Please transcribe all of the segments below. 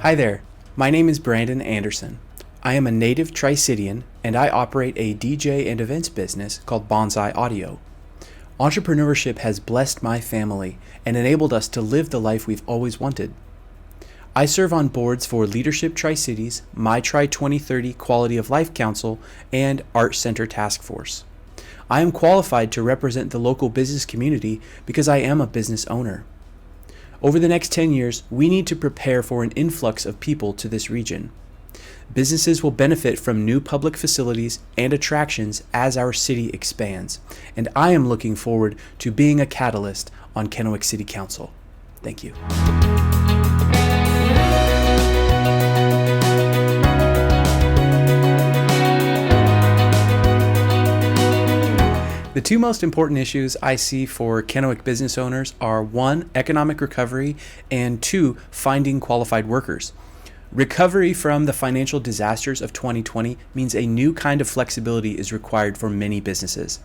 Hi there, my name is Brandon Andersen. I am a native Tri-Citian and I operate a DJ and events business called Bonsai Audio. Entrepreneurship has blessed my family and enabled us to live the life we've always wanted. I serve on boards for Leadership Tri-Cities, myTRI 2030 Quality of Life Council, and Art Center Task Force. I am qualified to represent the local business community because I am a business owner. Over the next 10 years, we need to prepare for an influx of people to this region. Businesses will benefit from new public facilities and attractions as our city expands, and I am looking forward to being a catalyst on Kennewick City Council. Thank you. The two most important issues I see for Kennewick business owners are 1, economic recovery, and 2, finding qualified workers. Recovery from the financial disasters of 2020 means a new kind of flexibility is required for many businesses.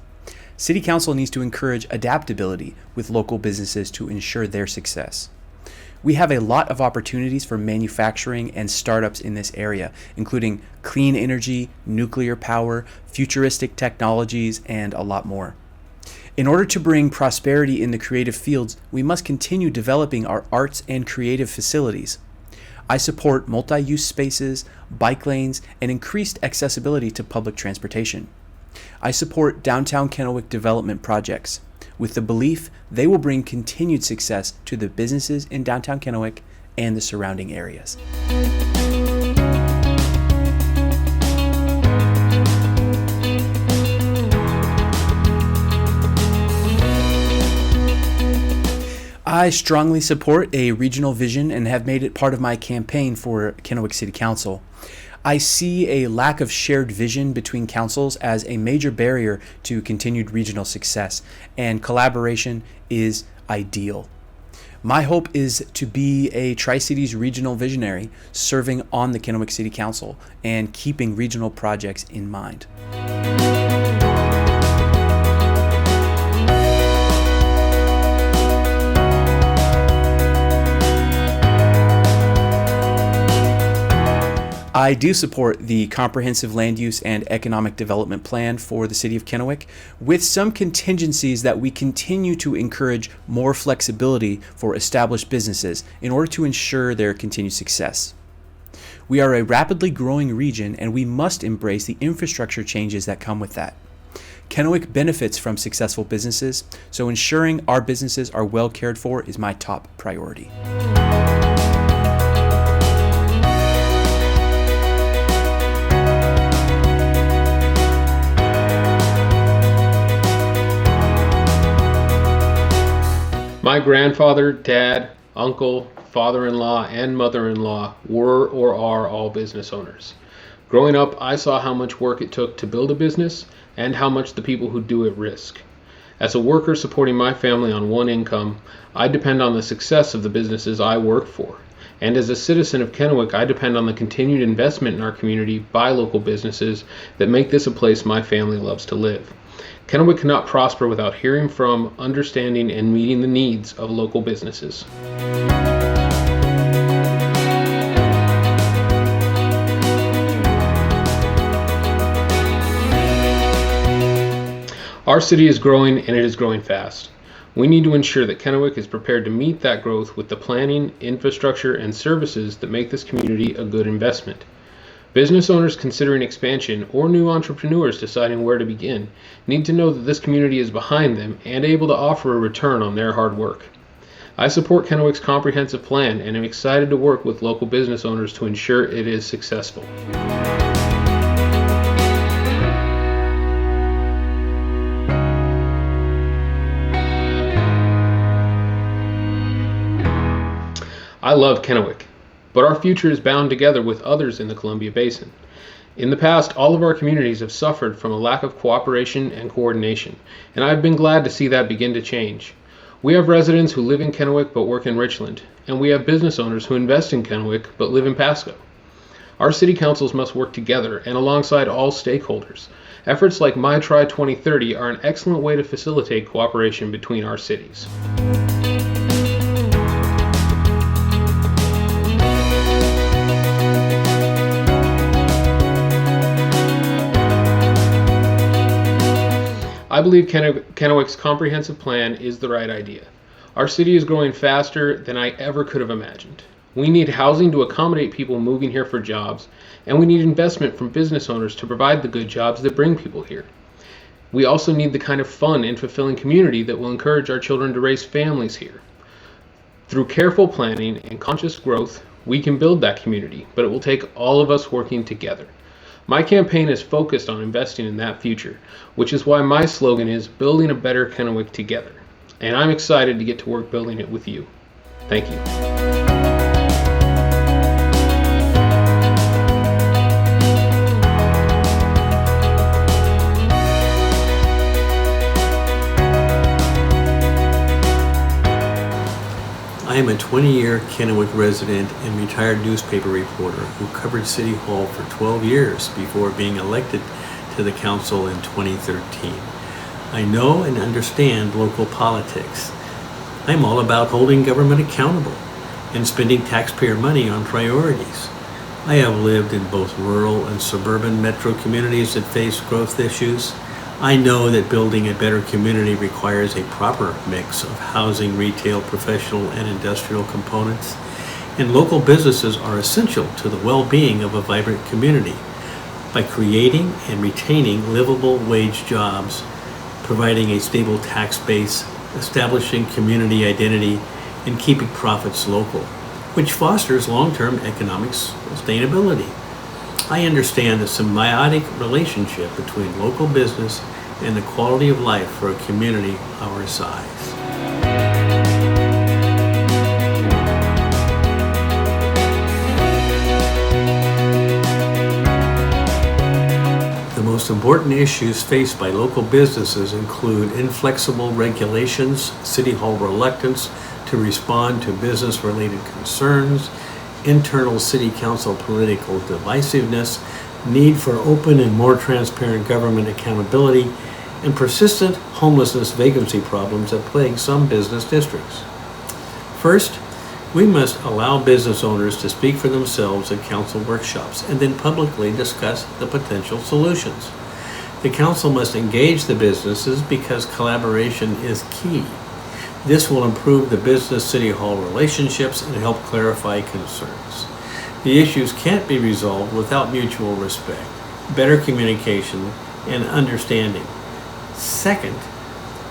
City Council needs to encourage adaptability with local businesses to ensure their success. We have a lot of opportunities for manufacturing and startups in this area, including clean energy, nuclear power, futuristic technologies, and a lot more. In order to bring prosperity in the creative fields, we must continue developing our arts and creative facilities. I support multi-use spaces, bike lanes, and increased accessibility to public transportation. I support downtown Kennewick development projects, with the belief they will bring continued success to the businesses in downtown Kennewick and the surrounding areas. I strongly support a regional vision and have made it part of my campaign for Kennewick City Council. I see a lack of shared vision between councils as a major barrier to continued regional success, and collaboration is ideal. My hope is to be a Tri-Cities regional visionary serving on the Kennewick City Council and keeping regional projects in mind. I do support the Comprehensive Land Use and Economic Development Plan for the City of Kennewick, with some contingencies that we continue to encourage more flexibility for established businesses in order to ensure their continued success. We are a rapidly growing region and we must embrace the infrastructure changes that come with that. Kennewick benefits from successful businesses, so ensuring our businesses are well cared for is my top priority. My grandfather, dad, uncle, father-in-law, and mother-in-law were or are all business owners. Growing up, I saw how much work it took to build a business and how much the people who do it risk. As a worker supporting my family on one income, I depend on the success of the businesses I work for. And as a citizen of Kennewick, I depend on the continued investment in our community by local businesses that make this a place my family loves to live. Kennewick cannot prosper without hearing from, understanding, and meeting the needs of local businesses. Our city is growing, and it is growing fast. We need to ensure that Kennewick is prepared to meet that growth with the planning, infrastructure, and services that make this community a good investment. Business owners considering expansion or new entrepreneurs deciding where to begin need to know that this community is behind them and able to offer a return on their hard work. I support Kennewick's comprehensive plan and am excited to work with local business owners to ensure it is successful. I love Kennewick, but our future is bound together with others in the Columbia Basin. In the past, all of our communities have suffered from a lack of cooperation and coordination, and I've been glad to see that begin to change. We have residents who live in Kennewick but work in Richland, and we have business owners who invest in Kennewick but live in Pasco. Our city councils must work together and alongside all stakeholders. Efforts like myTRI 2030 are an excellent way to facilitate cooperation between our cities. I believe Kennewick's comprehensive plan is the right idea. Our city is growing faster than I ever could have imagined. We need housing to accommodate people moving here for jobs, and we need investment from business owners to provide the good jobs that bring people here. We also need the kind of fun and fulfilling community that will encourage our children to raise families here. Through careful planning and conscious growth, we can build that community, but it will take all of us working together. My campaign is focused on investing in that future, which is why my slogan is building a better Kennewick together. And I'm excited to get to work building it with you. Thank you. I am a 20-year Kennewick resident and retired newspaper reporter who covered City Hall for 12 years before being elected to the council in 2013. I know and understand local politics. I'm all about holding government accountable and spending taxpayer money on priorities. I have lived in both rural and suburban metro communities that face growth issues. I know that building a better community requires a proper mix of housing, retail, professional, and industrial components, and local businesses are essential to the well-being of a vibrant community. By creating and retaining livable wage jobs, providing a stable tax base, establishing community identity, and keeping profits local, which fosters long-term economic sustainability. I understand the symbiotic relationship between local business and the quality of life for a community our size. The most important issues faced by local businesses include inflexible regulations, City Hall reluctance to respond to business-related concerns, internal City Council political divisiveness, need for open and more transparent government accountability, and persistent homelessness vacancy problems that plague some business districts. First, we must allow business owners to speak for themselves at council workshops and then publicly discuss the potential solutions. The council must engage the businesses because collaboration is key. This will improve the business-City Hall relationships and help clarify concerns. The issues can't be resolved without mutual respect, better communication, and understanding. Second,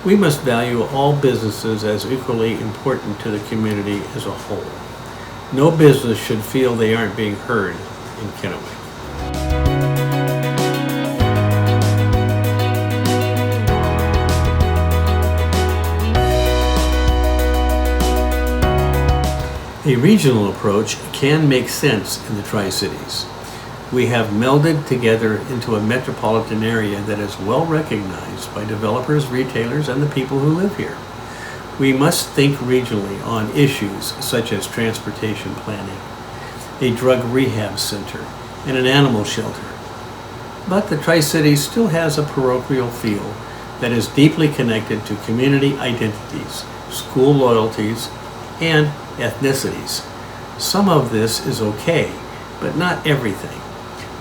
we must value all businesses as equally important to the community as a whole. No business should feel they aren't being heard in Kennewick. A regional approach can make sense in the Tri-Cities. We have melded together into a metropolitan area that is well recognized by developers, retailers, and the people who live here. We must think regionally on issues such as transportation planning, a drug rehab center, and an animal shelter. But the Tri-Cities still has a parochial feel that is deeply connected to community identities, school loyalties, and ethnicities. Some of this is okay, but not everything.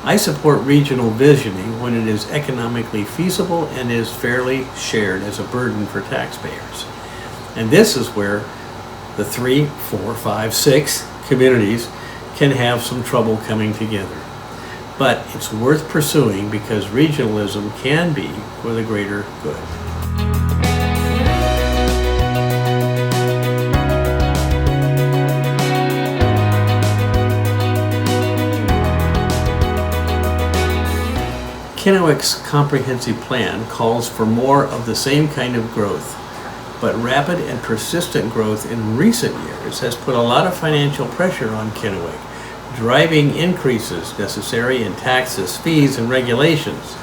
I support regional visioning when it is economically feasible and is fairly shared as a burden for taxpayers. And this is where the 3, 4, 5, 6 communities can have some trouble coming together. But it's worth pursuing because regionalism can be for the greater good. Kennewick's comprehensive plan calls for more of the same kind of growth, but rapid and persistent growth in recent years has put a lot of financial pressure on Kennewick, driving increases necessary in taxes, fees, and regulations.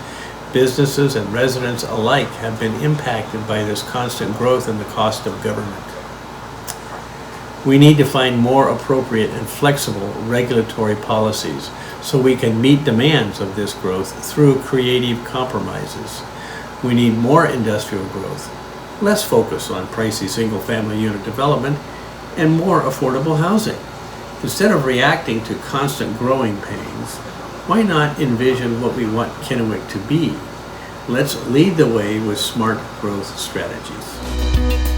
Businesses and residents alike have been impacted by this constant growth in the cost of government. We need to find more appropriate and flexible regulatory policies so we can meet demands of this growth through creative compromises. We need more industrial growth, less focus on pricey single-family unit development, and more affordable housing. Instead of reacting to constant growing pains, why not envision what we want Kennewick to be? Let's lead the way with smart growth strategies.